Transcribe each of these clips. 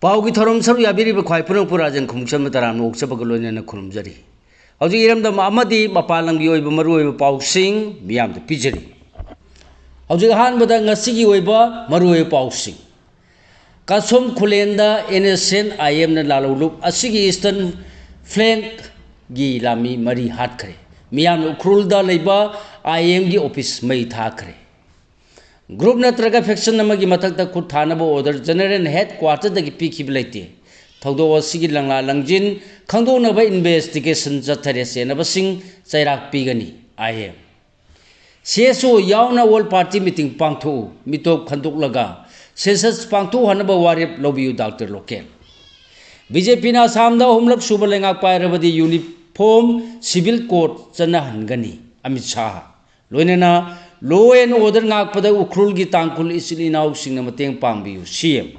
पाउगी थरम sir याबिरिब ख्वाई Punpur Rajan खुमचम तराम नोक्चबग लोइनना खुरुमजरी हौजी इरमदम अमदी मपालंगी ओइब Maru ओइब पाउसिंग मियाम the पिजरी हौजी हानबदा ngasiगी ओइब Maru ओइब पाउसिंग कासोम खुलेंदा एनएसएन IM न लालुलुप असिगी eastern flank गी लामी मरी हाटखरे मियाम उखरुलदा लेबा आईएम गी ऑफिस मई थाखरे ग्रुप नत्रगा फैक्शन नमगी मथकता खुद थानब ऑर्डर जनरल हेड क्वार्टर दगी पीखिब लेते थौदो असिगी लंगला लंजिन खंगदोनब इन्वेस्टिगेशन जथरे सेनबसिंग चैराक पीगनी आईएम सेसो यावना वर्ल्ड पार्टी मीटिंग पांगथो मिटोप खंदोकलगा सेसस पांगथो हनब वारेप लोबियु डॉक्टर लोकेल बीजेपी ना सामदा हुमलक सुब लेंगा पायरबदी यूनिफॉर्म सिविल कोड चना हनगनी अमित शाह लोइनना लो एंड ऑर्डर नागपद उखरुल की तांकुल इसिल इनाउ सिंग मतेंग पांगबियु सीएम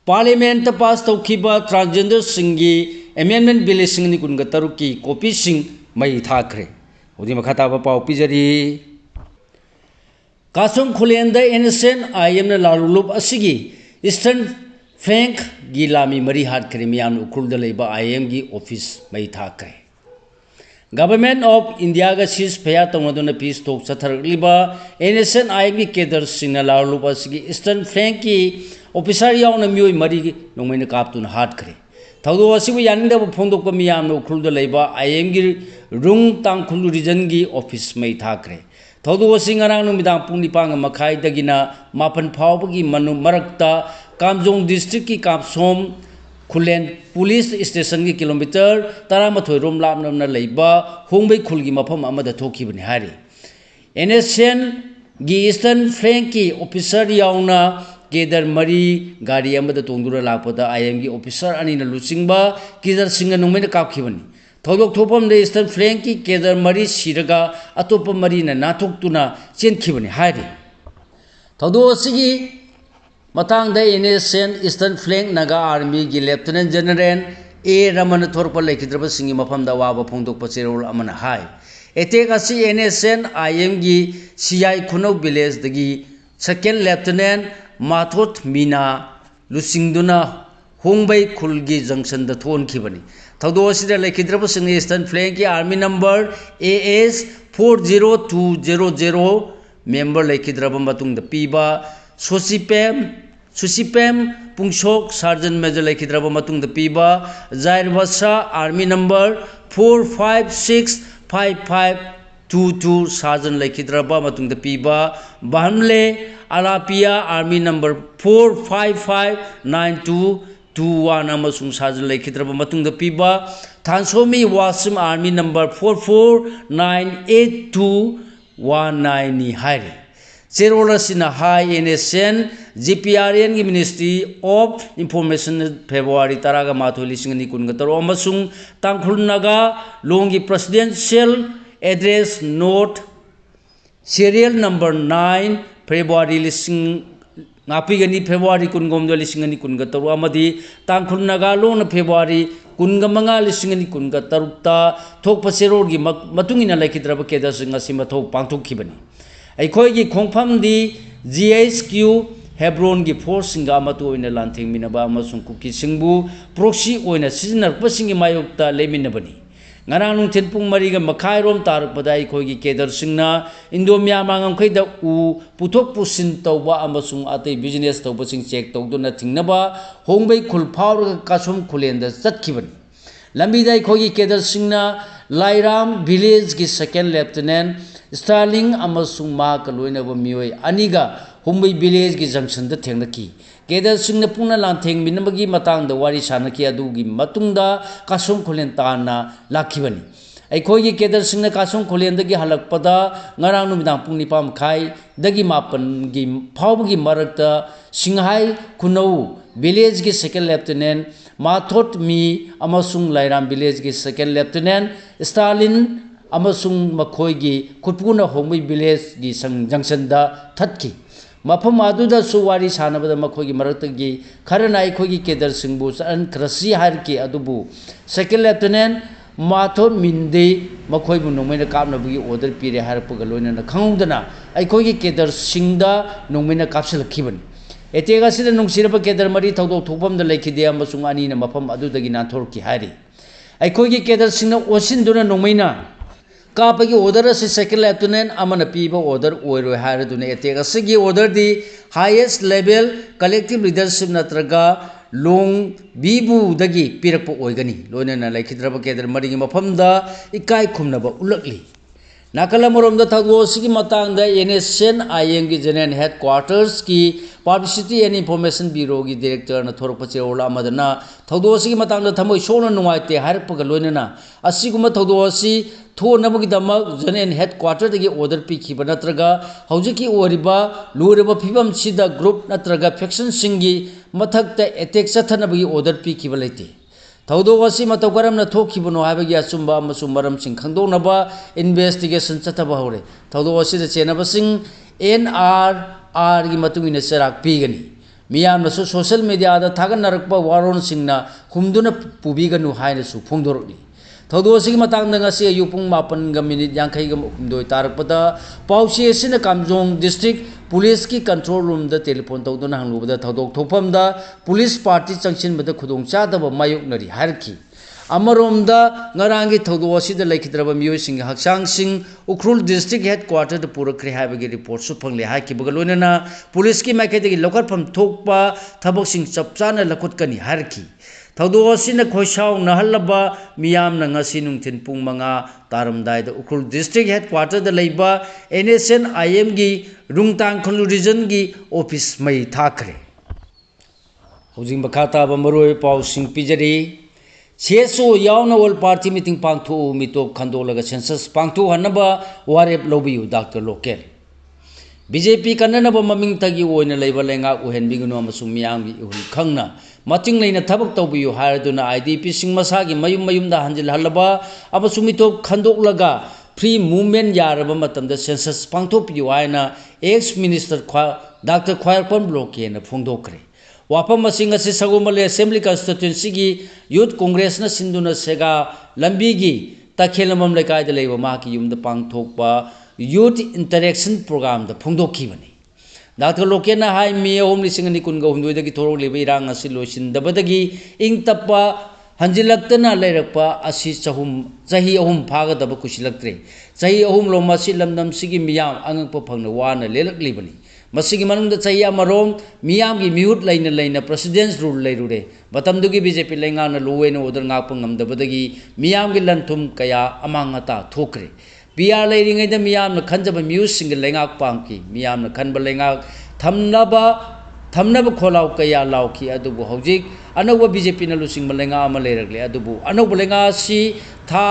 पार्लियामेंट पास तौखिबा ट्रांसजेंडर सिंगी अमेंडमेंट बिल सिंगनी कुनगा तरुक की कॉपी सिंग मई थाखरे होदी मखाताबा पाउ पिजरी कासोम खुलेंदा एनएसएन आईएम न लालुलुप असिगी ईस्टर्न फ्लैंक गी लामी मरी हाटखरे मियाम उखरुल लेबा आईएम गी ऑफिस मई थाखरे गवर्नमेंट ऑफ इंडिया का सीज फेयर तौनदुना पीस टॉक चथरलिबा एनएसएन आईएम की केडर सिंगना लालुलुप असिगी ईस्टर्न फ्लैंक की ऑफिसर यावना मियोय मरी नोंमैना कापतुना हाटखरे थौदो असिबु यानिंगदब फोंदोकप मियाम उखरुल लेबा आईएम गी रुंग तांखुल रीजन की ऑफिस मई थाखरे थौदो असि ngarang numidag pung 9 makhai dagina 8 फावबगी मनु मरकता कामजोंग डिस्ट्रिक्ट की कापसोम खुलें पुलिस स्टेशन की किलोमीटर 13 रोम लापनमना लेबा होंबै खुलगी मफम अमदा थोखिबनि हारि एनएसएन गी ईस्टर्न फ्लैंक की ऑफिसर यावना केदर मरी गाड़ी अमदा तोंदुरा लापदा आईएम की ऑफिसर अनिना लुचिंगबा केदर सिंग नोंमैना कापखिबनि थौदोक थोपम दे ईस्टर्न फ्लैंक की केदर मरी सिरगा अतोप मरीना नाथोक्तुना चेनखिबनि हारि थौदो असिगी मतंग NSCN eastern flank Naga army की लेफ्टिनेंट जनरल ए रमन थोरप लेखिद्रब सिंगी मफम दा वाबा फोंदोकप चेरोल अमना हाय एटेक असि एनएसएन आईएम की सीआई खुनौ विलेज दगी सेकेंड लेफ्टिनेंट माथोट मीना लुसिंगदुना होंबै खुलगी जंक्शन द थोनखिबनि थौदो असिदा लेखिद्रब सिंगी ईस्टर्न फ्लैंक की आर्मी नंबर AS 40200 मेंबर लेखिद्रब मतुंग द पीबा सुसिपेम पुंगसोक सार्जन मेजर लेखिद्रब मतुंग द पीबा जायरवसा आर्मी नंबर 4565522 सार्जन लेखिद्रब मतुंग द पीबा बहमले अलापिया आर्मी नंबर 4559221 अमसुंग सार्जन लेखिद्रब मतुंग द पीबा थानसोमी वासिम आर्मी नंबर 449821 नि हाइरी चेरोलसिना हाई एनएसएन जीपीआरएन की मिनिस्ट्री ऑफ इंफॉर्मेशन फेब्रुआरी 13 अमसुंग तांखुलनागा लोंगी presidential address note serial number 9 February नापीगनी फेब्रुआरी 19 अमदी तांखुलनागा लोन फेब्रुआरी 15 थोप चेरोल की मतुंगिना लेखिद्रब केदरसिंग असि मथौ पांथोखिबनी अखोई खोफम GHQ हेब्रोन की फोर्स लाथेंमीनबा कुकी प्रोक्सी सिजनरपसिंगी मायोक्ता लेमिनबनी ngarang nungthen pung mariga makhairom tarpada अखोई केदर सिंगना Indo Myanmar ngamkhaid u puthok pusin tawba amasung atei business tawbasing check tawduna thingnaba hongbai khul phawra kasum khulenda chatkhibani lambida अखोई केदर सिंगना लाइराम विलेज की second lieutenant Starling अमसुंग मा कलोइनब मियोय अनिगा हुंबै विलेज की जंक्शन द थेंगनकी केदर सिंगना पुना लांथेंग मिनबगी मतंग द वारी सानकी अदुगी मतुंगदा कासुम खुलेन ताना लाखिबनी अखोई केदर सिंगना कासुम खुलेन दगी हलकपदा ngarang numidang pung 9 makhai dagi 9 gi phawbगी मरकता सिंहाई खुनौ विलेज की सेकेंड लेफ्टिनेंट माथोट मी अमसुंग लाइराम विलेज की सेकेंड लेफ्टिनेंट स्टालिन अमसुंग मखोई खुटपुना होंबै विलेज की जंक्शन दा थटकी मफम अदुदा सुवारी सानबदा मखोई मरकतगी खरना अखोई केदर सिंहबु सन क्रसी हारकी अदुबु सेकेंड लेफ्टिनेंट माथो मिंदे मखोई नोंमैना कापनबगी ऑर्डर पीरे हारपग लोइना खंगदना अखोई केदर सिंहदा नोंमैना कापसलखिबनी एटेक असिदा नुंगसिरब केडर मरी थौदोक थोकफम द लेखिदे अमसुंग अनि न मफम अदुदगी नाथोरकी हारी अखोगी केडर सिंह ओसिनदुना नोंमैना कापगी ऑर्डर असे सेकेंड लेफ्टिनेंट अमन पीब ऑर्डर ओइरो हारदुने एटेक असिगी ऑर्डर दी हाईएस्ट लेवल कलेक्टिव लीडरशिप नत्रगा लोंग बीबू दगी पिरप ओइगनी लोनेना लेखिद्रब केदर मरिगी मफमदा इकाई खुमनब उलकली नाकल मरोमदा थगोसिगी मतांग द एनएसएन आईएम की जनरल हेडक्वार्टर्स की पब्लिसिटी एंड इंफॉर्मेशन ब्यूरो की डायरेक्टर न थोरप चेरोला मदना थगोसिगी मतांग द थमोय सोन नुवाइते हारपग लोनेना असिगुम थगोसि थोनबगिदमक जनरल हेडक्वार्टर दगी ऑर्डर पीखिब नत्रगा हौजिकी ओरिबा लुरबा फिबम सिदा ग्रुप नत्रगा फैक्शन सिंगी मथक्ता अटैक चथनबगी ऑर्डर पीखिब लेते थौदोक असी मतौ करमना थोखिबनो हाबगी अचुंबा अमसुंग मरमसिंग खंगदोनबा इन्वेस्टिगेशन चथबा हौरे थौदोक असिदा चेनबसिंग एनआरआर की मतुंगिना चराक पीगनी मियामनसु सोशल मीडिया दा थागनरकबा वारोनसिंगना हुमदुना पुबीगनु हाइनसु फोंदोरकनी थौदोसिगी मतांग ngasi ayupung 8:53 तारकपदा पाउसी असिना कामजोंग डिस्ट्रिक्ट पुलिस की कंट्रोल रूम द टेलीफोन तौदुना हंगलुबदा थौदोक थोफमदा पुलिस पार्टी चंगसिनबदा खुदोंग चादब मायुकनरी हारकी अमरोमदा ngaraंगी थौदोसिदा लेखिद्रब मियोसिंग हक्सांगसिंग उखरुल डिस्ट्रिक्ट हेडक्वार्टर द पुरक्रे हाबगी रिपोर्ट सु फंगले हाकी बगलोनेना पुलिस की माइकेदगी लौकरफम थोकपा थबकसिंग चपचाना लखुटकनी हारकी थौदोसिना खोइसाव नहल्लबा मियामना ngasi नुंथिन पुंग 5 तारमदाइद उखरुल डिस्ट्रिक्ट हेडक्वार्टर द लेबा एनएसएन आईएम की रुंगतांग खलु रीजन की ऑफिस मई थाखरे हौजिंग बखाताबा मरोय पाउसिंग पिजरी सेसो यावना ऑल पार्टी मीटिंग पांगथो मितो खंदोलगा सेंसस पांगथो हनबा वारेप लोबियु डॉक्टर लोकेल बीजेपी कन्ननब ममिंग तगी ओइना लेबा लेंगा उहेनबिगनो अमसु मियांगी उहुल खंगना मतिंग लेना थबक तौबियु हारदुना आईडीपी सिंग मसागी मयुम मयुमदा हंजिल हलबा अमसु मितो खंदोकलगा फ्री मूवमेंट यारबा मतमदा सेंसस पांगथोपियु हायना एक्स मिनिस्टर डॉक्टर ख्वायरपन ब्लॉकेना फोंदोकरे वाफम मसिंग असे सगोमले असेंबली कंस्टिट्यूएंसी की यूथ कांग्रेस न सिंधुना सेगा लंबी की तखेलमम लेकायद लेबा माकी युमदा पांगथोकपा यूथ इंटरेक्शन प्रोग्राम द फोंदोखिबनी डॉक्टर लोकेना हाई मे 2019 की थोरक लेबा इरांग असी लोसिंदबदगी इंग तप्पा हंजिलक्तना लेरकपा असी चही अहुम फागदब कुशिलक्त्रे चही अहुम लोमसी लमदम सिगी मियाम अंगप फंगना वाना लेलकलिबनी मसिगी मनुंग चही अमरोम मियाम की म्यूट लेना लेना प्रेसिडेंस रूल लेरुरे मतमदुगी बीजेपी लेंगाना लोवेन ऑर्डर ngakpa ngamdabadagi मियाम की लंथुम कया अमांगता थोकरे बियार लेरिंगैदा मियामना खंजब म्यूज सिंग लेंगाक पांकी मियामना खनब लेंगाक थमनब खोलाव कया लाउकी अदुबु हौजिक अनौब बीजेपी न लुसिंग लेंगा अमा लेरगले अदुबु अनौब लेंगा सि था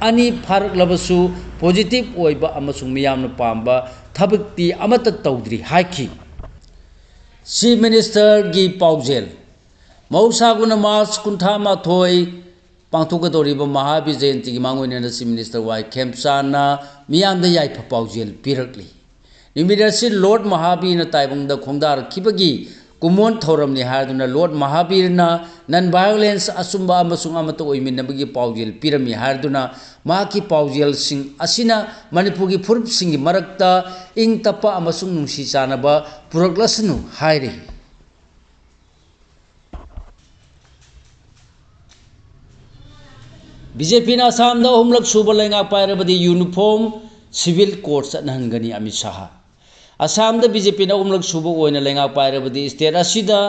अनि फारकलबसु पॉजिटिव ओइबा अमसुंग मियामना पांबा थबक्ति अमत तौद्री हाकी चीफ मिनिस्टर की पाउजेल मौसागुन मार्च 38 पांथोकदोरिब महावीर जयंती की मांगोइनेना चीफ मिनिस्टर वाई खेमचाना मियामदा याइफ पाउजेल पिरकली निमिरसि लॉर्ड महावीर ताइबंग खोंदार खिबगी कुमोन थौरमनि हारदुना लॉर्ड महावीर नन वायलेंस असुंबा अमसुंग अमत ओइमिनबगी पाउजेल पिरमी हारदुना माकी पाउजेल सिंग असिना मणिपुर की फुरुप सिंग मरक्ता इंग तप्पा अमसुंग नुंसी चानबा पुरकलसनु हाइरे बीजेपी असम अहुमलक सूब लेंगा पायरबदी यूनिफॉर्म सिविल कोड चनहनगनी अमित शाह असम बीजेपी अहुमलक सूब ओइना लेंगा पायरबदी स्टेट असिदा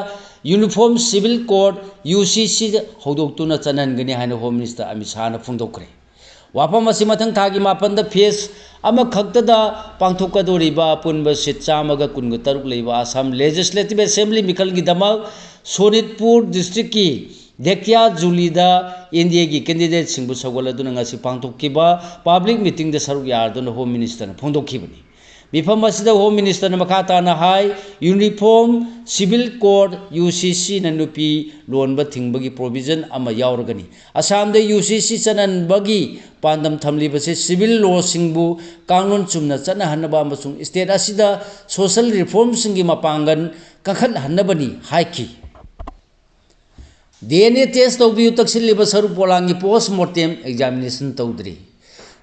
यूनिफॉर्म सिविल कोड यूसीसी हौदोक्तुना चनहनगनी हाइन होम मिनिस्टर अमित शाह फोंदोकरे वाफम असी मथंग थागी मापनद फेस अमखक्तदा पांथोकदोरिबा पुनब सीट 113 लेबा असम लेजिस्लेटिव असेंबली मिखल की दमक सोनितपुर डिस्ट्रिक्ट की देखिया जुलीदा इंडिया की कैंडिडेट सिंह सगोलदुना ngasi पांथोकिबा पब्लिक मीटिंग द सरुक यारदुना होम मिनिस्टर फोंदोखिबनी मिफम असिदा होम मिनिस्टर मखाताना हाई यूनिफॉर्म सिविल कोड यूसीसी नुपी लोनब थिंगबगी प्रोविजन अमा यावरगनी असम दे यूसीसी चननबगी पांदम थमलिबसे सिविल लॉ सिंगबु कानून चुमना चना हनबा अमसुंग स्टेट असिदा सोशल रिफॉर्म सिंगी मपांगन कखल हनबनी हाइकी DNA टेस्ट तौबियु तकसिलिबा सरुक पोलांगी पोस्टमार्टम एग्जामिनेशन तौद्री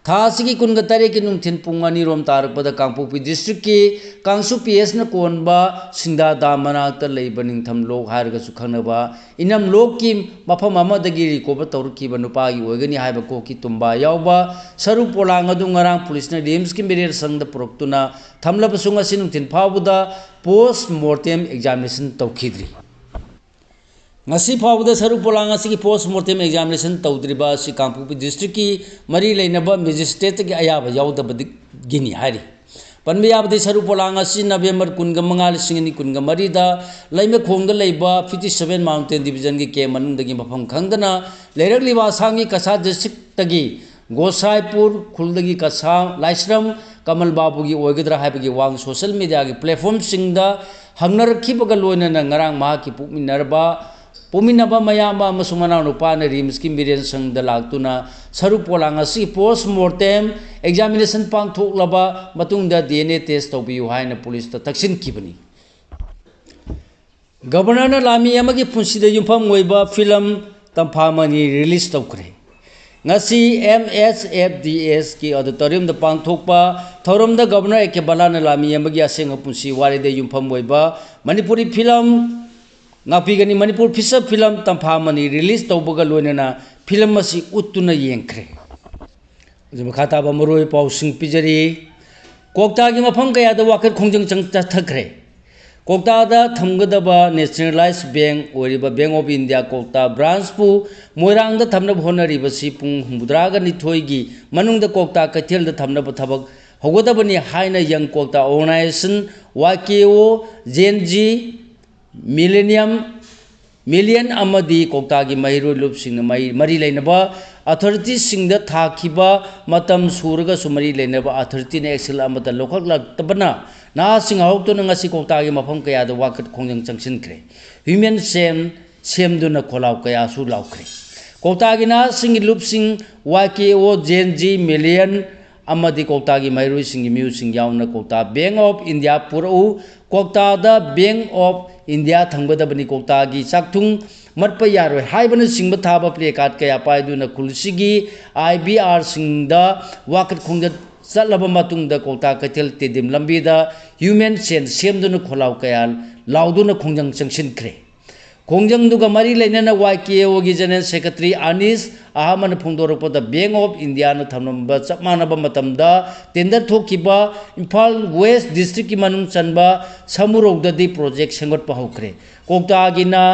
थासी कुनग तरे की नुथिन पुंग अनिरोम तारकपद कांगपोपी डिस्ट्रिक्ट की कांगसु पीएस न कोनबा सिंदा दाम मनाक्ता लैब निंगथम लोक हारगसु खंगनबा इनम लोक की मफम अमदगी रिकॉवर तौरखिबा नुपागी ओइगनी हाइबा कोकी तुम्बा यावबा सरु पोलांग अदु ngarang पुलिस न रिम्स की मिरेर संग द पुरक्तुना थमलबसु ngasi नुथिन फावबुदा पोस्ट मोर्टेम एग्जामिनेशन तौखिद्री ngasi फावबुदा सरु पोलांग असि पोस्ट मोर्टेम एग्जामिनेशन तौद्रिबा असि कांगपोपी डिस्ट्रिक्ट की मरी लेनबा मजिस्ट्रेट की अयाबा यावदबदि गिनी हारी पनबे याबदि सरु पोलांग असि नवंबर 15 दा लैमे खोंग लेबा 57 माउंटेन डिवीजन की के मनुंदगी मफम खंगदना लेरगलिबा सांगी कसा डिस्ट्रिक्ट तगी गोसाईपुर खुलदगी कसा लाइस्रम कमल बाबू की ओगद्रा हाइबगी वांग सोशल मीडिया की प्लेटफॉर्म सिंगदा हंगनरखिबगा लोइनना ngarang मा की पुमिनरबा पोमिनबा मयामा मसुमना नुपा ने रिम्स की मिरेन संग लाक्तुना सरु पोलांग असि पोस्ट मोर्टेम एग्जामिनेशन पांगथोकलबा मतुंगदा डीएनए टेस्ट तौबियु हाइना पुलिस ता तक्सिन किबनी गवर्नर न लामी अमगी पुंसिदा युफम ओइबा फिल्म तंफामनी रिलीज तौखरे ngasi MSFDS की ऑडिटोरियम द पांगथोकपा थौरम द गवर्नर एके बलाना लामी अमगी असेंग पुंसि वारिदे युफम ओइबा मणिपुरी फिल्म नापीगनी मणिपुर फिसर फिल्म तंफामनी रिलीज तौबगा लोइनना फिल्म असी उत्तुना येंखरे जमखाताबा मरोय पाउसिंग पिजरी कोकता की मफम कयादा वाकत खोंजंग चंग चथखरे कोकता दा थमगदबा नेशनलाइज बैंक ओरिबा bank of India Kwakta branch पु मोइरांग दा थमनब होनरिबसी पुंग हुमद्रागा निथोइगी मनुंग दा कोकता कथेल दा थमनब थबक होगदबनी हाइना young Kwakta organisation YKO gen Z million अमदी कोकता की महिरो लुप सिंग मरी लेनबा अथॉरिटी सिंग द थाखिबा मतम सुरगा सुमरी लेनबा अथॉरिटी ने एक्सेल अमदा लोखक लक्तबना ना सिंग हौक्तो नंगसी कोकता की मफम कया द वाकत खोंजंग चंगसिनख्रे ह्यूमन सेम दुना खोलाव कया सु लावख्रे कोकता की ना सिंग लुप सिंग YKO जेनजी मिलियन अमदी कोकता की महिरो सिंग म्यू सिंग यावना कोकता बैंक ऑफ इंडिया पुरउ कोकता द बैंक ऑफ इंडिया थंगदबनी कोकता की चाकथुंग मटप यारोय हाइबन सिंग थाबा प्ले कार्ड कया पाइदुना खुलसिगी IBR सिंग द वाकत खोंज चलबा मतुंग द कोकता कथेल तेदिम लंबी द ह्यूमन सेमदुना खोलाव कया लाउदुना खोंजंग चंगसिनख्रे खोंजंग दुगा मरी लेनना YKO की जनरल सेक्रेटरी अनिस अहमन फोंदोरपद बैंक ऑफ इंडिया न थमनबा चपमानबा मतमदा टेंडर थोकिबा इम्फाल वेस्ट डिस्ट्रिक्ट की मनुंग चनबा समुरोगददी प्रोजेक्ट सेंगट पहुखरे कोकतागिना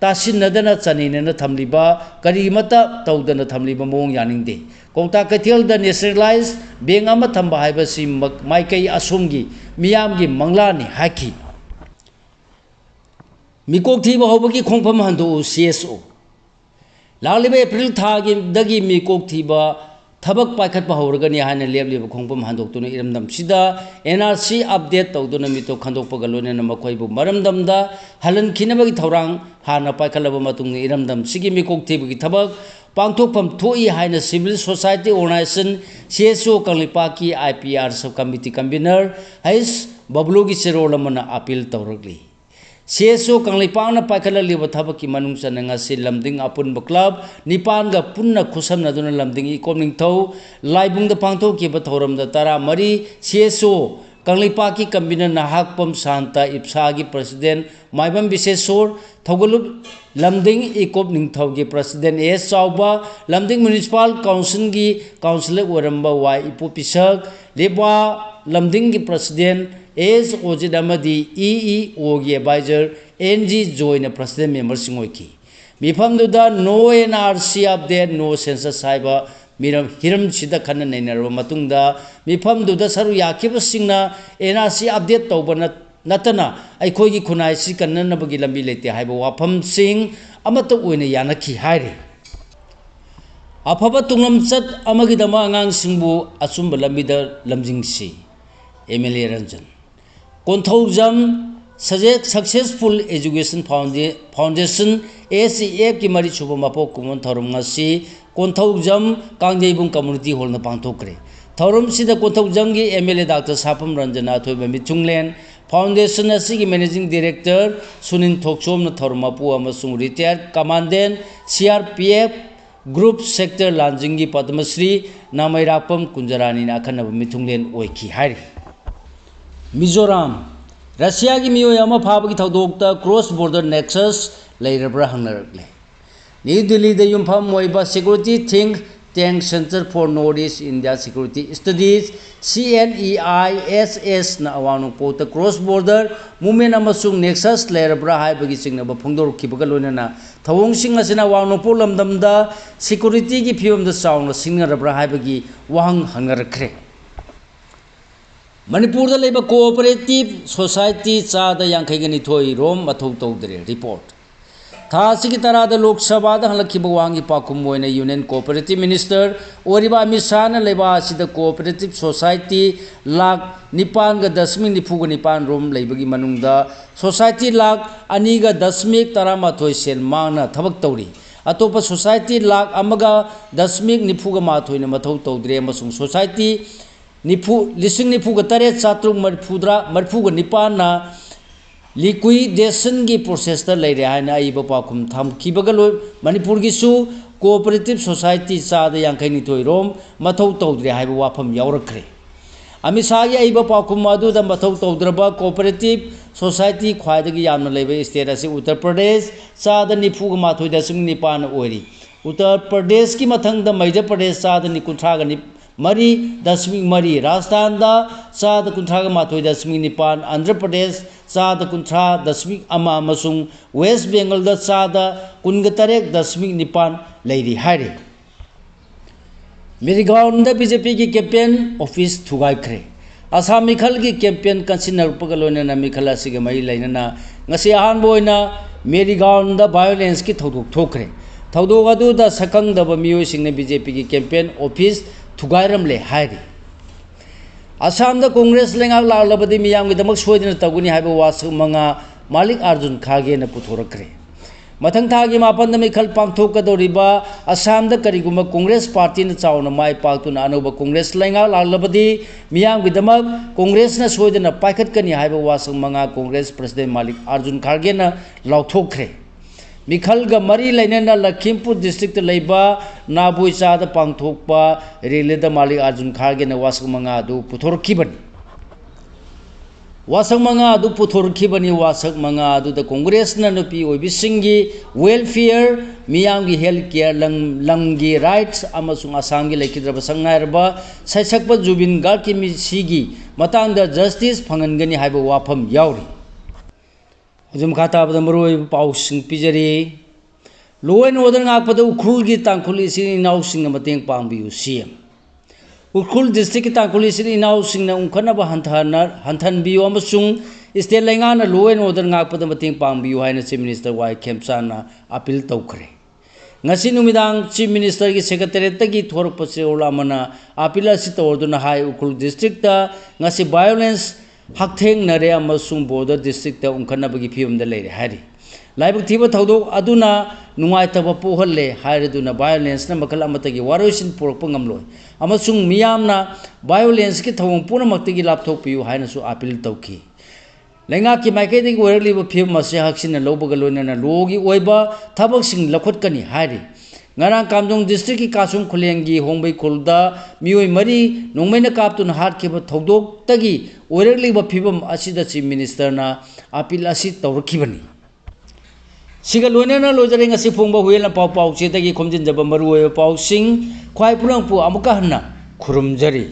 तासिनदना चनीनेना थमलिबा करीमता तौदना थमलिबा मोंग यानिंगदे कोकता कथेल द नेशनलाइज बैंक अमा थंबा हाइबसी माइकई असोमगी मियामगी मंगलानी हाकी मिकोक थीबा होबगी खोंफम हंदो CSO लालिबा एप्रिल थागी दगी मिकोक थीबा थबक पाखत हौरगनी हाने लेबलिबा खोंफम हंदोक्तुना इरमदम सिदा NRC अपडेट तौदुना मितो खंदोकपगा लोनेना मखोइबु मरमदमदा हलन खिनबगी थौरांग हाना पाखलबा मतुंग इरमदम सिगी मिकोक थीबगी थबक पांगथोकफम थोई हाइना सिविल सोसाइटी ऑर्गेनाइजेशन CSO कंगलिपा की IPR सब कमिटी कन्वीनर हैस बबलुगी सेरोलमना अपील तौरगली CSO कंगलिपांगना पाखललिबा थबक की मनुंग चनंगा से लमदिंग अपुनब क्लब निपानगा पुन्ना खुसमनदुना लमदिंग इकोमिंग थौ लाइबुंग द पांगथोकिबा थौरम द तरा मरी CSO कंगलिपा की कन्वीनर नाहकपम शांता इप्सा की प्रेसिडेंट माइबम विशेषोर थौगलुब लमदिंग इकोमिंग थौ की प्रेसिडेंट S चाउबा लमदिंग म्युनिसिपल काउंसिल की काउंसिलर ओरंबा Y इपोपिसक लेबा लमदिंग की प्रेसिडेंट S ओजिद अमदी EEO की advisor NG joint president member सिंगोइकी मिफमदुदा no NRC update no census साइबा मिरम हिरम सिदा खन नैनरबा मतुंगदा मिफमदुदा सरु याखिबसिंगना NRC अपडेट तौबना नतना अखोगी खुनाई सि कन्ननबगी लंबी लेते हाइबा वाफम सिंग अमत ओइना यानखी हाइरे अफबा तुंगलमचत अमगिदमा अंगांग सिंगबु अचुंबा लंबीदा लमजिंगसी MLA Ranjan Konthoujam successful education foundation ACF की मरी सुब मपो कुमन थौरम ngasi Konthoujam Kangjeibung community hall न पांथोकरे थौरम सिदा कोंथौजम की MLA डॉक्टर सापम रंजना थोइबा मिथुंगलेन फाउंडेशन असि की मैनेजिंग डायरेक्टर सुनिन थोकसोम न थौरम मपो अमसुंग retired commandant CRPF group sector लांजिंगी पद्मश्री नामैरापम कुंजरानी अखनब मिथुंगलेन ओइखी हाइरि मिजोराम रशिया की मियोय अमा फाबगी थौदोकता क्रॉस बॉर्डर नेक्सस लेरब्रा हंगरले न्यू दिल्ली दे युमफम मोइबा security think tank centre for north east India security studies CNEISS ना अवानु पोत क्रॉस बॉर्डर मूवमेंट अमसुंग नेक्सस लेरब्रा हाइबगी सिंगनब फोंदोरखिबगा लोइनना थवोंगसिंग असिना अवानु पोलमदमदा सिक्योरिटी की फिवमदा चाउना सिंगरब्रा हाइबगी वाहंग हंगरखरे मणिपुर लेब कोऑपरेटिव सोसाइटी चादा यांखैगनिथोई रोम मथौ तौदरे रिपोर्ट था की तरह लोक सभा हल्की वांगी पाकुम यूनियन कोऑपरेटिव मिनिस्टर ओरिबा अमित शाह लेबा कोऑपरेटिव सोसाइटी लाख 9.9 रोम लेबगी मनुंगदा सोसाइटी लाख 2.13 सेल मांगना थबक तौरी अतोप सोसाइटी लाख 1.94 मथौ तौदरे सोसाइटी 9,9,7,730 लिक्विडेशन की प्रोसेस लेरे है पाखुम थमकीबगा मणिपुर की कोऑपरेटिव सोसाइटी चाद यांखैनिथोई रोम मथौ तौद्रे है वाफम यावरख्रे अमित शाह की पाखुम मथौ तौद्रब कोऑपरेटिव सोसाइटी ख्वाइदगी यामना लेबे स्टेट असी उत्तर प्रदेश चाद 94.9 ओरी उत्तर प्रदेश की मथंग मध्य प्रदेश चाद 9.3 राजस्थान चाद 9.9 आंध्र प्रदेश चाद 9.1 वेस्ट बेंगल चाद 19.9 लेरी हाइरे मेरीगाउंड बीजेपी की कैंपेन ऑफिस थुगाइख्रे आसाम मिखल की कैंपेन कंसिनरपगा लोइनना मिखल असिगे मई लेनना ngasi ahanbo oina मेरीगाउंड वायलेंस की थौदोक थोख्रे थौदोक अदुदा सकंगदबा मियोय सिंगने बीजेपी की कैंपेन ऑफिस थुगाइरमले हाइरि आसाम कांग्रेस लेंगाक लालबदी मियामगिदमक सोइदना तगुनी हाइबा वासक मंगा मालिक अर्जुन खागे न पुथोरखरे मथंग थागी मापन मिखल पांथोकदोरिबा आसाम करिगुम कांग्रेस पार्टी न चावना माय पाक्तुना अनोब कांग्रेस लेंगाक लालबदी मियामगिदमक कांग्रेस न सोइदना पाइखतकनी हाइबा वासक मंगा कांग्रेस प्रेसिडेंट मालिक अर्जुन खागे न लाउथोखरे मिखल मरी लेना लखीमपुर डिस्ट्रिक्ट नाबुई चाद पांथोप रेलीद मालिक अर्जुन खागे वासक मंगा पुथोरखिबनी वासक मंगा पुथोरखिबनी वासक मंगा कांग्रेस नुपी ओइबिसिंगी वेलफेयर मियामगी हेल्थ केयर लंगी राइट्स आसाम की लेखिद्रब संगाइरब सैसक्प जुबिन गार्ग की मिसीगी मतंग जस्टिस फंगनगनी हाइब वाफम यावरी हजम खाताब पाउसिंग पीजरी लो एंड ऑर्डर गापद उखुल की तांखुल इनाउसिंग मतेंग पांगबियु सीएम उखुल डिस्ट्रिक्ट की तांखुल इनाउसिंग उंखनब हंथनबियु अमसुंग स्टेट लेंगाना लो एंड ऑर्डर गापद मतेंग पांगबियु हाइना चीफ मिनिस्टर वाई खेमचाना अपील तौखरे ngasi numidang chief minister की secretariat की थोरप सेओलामना अपील असि तौरदुना हाई उखुल डिस्ट्रिक्ट ता ngasi violence हकथेंग नरे अमसुंग बॉर्डर डिस्ट्रिक्ट उंखनबगी फिवम लेरे हाइरि लाइबक थीब थौदोक अदुना नुंगाइतब पोहल्ले हाइरदुना वायलेंस न मखल अमतगी वारोइसिन पोरप ngamloi अमसुंग मियामना वायलेंस की थवंग पुनमक्तगी लापथोकपियु हाइनसु अपील तौखी लेंगा की माइकेदगी ओरलिब फिवम मसे हक्सिन लौबग लोइनना लोगी ओइबा थबकसिंग लखोटकनी हाइरि ngarang kamjong district की कासुम खुलेंगी होंबै खुलदा मियोय मरी नोंमैना कापतुन हाटखिब थौदोक तगी ओरलिब फिवम असिदा चीफ मिनिस्टर ना अपील असि तौरखिबनी सिगा लोइनना लोजरे ngasi फोंबा हुयेला पाव पाव चेदगी खोमजिन जब मरु ओय पाव सिंग ख्वाइ पुरंगपु अमुका हन्ना खुरुमजरी।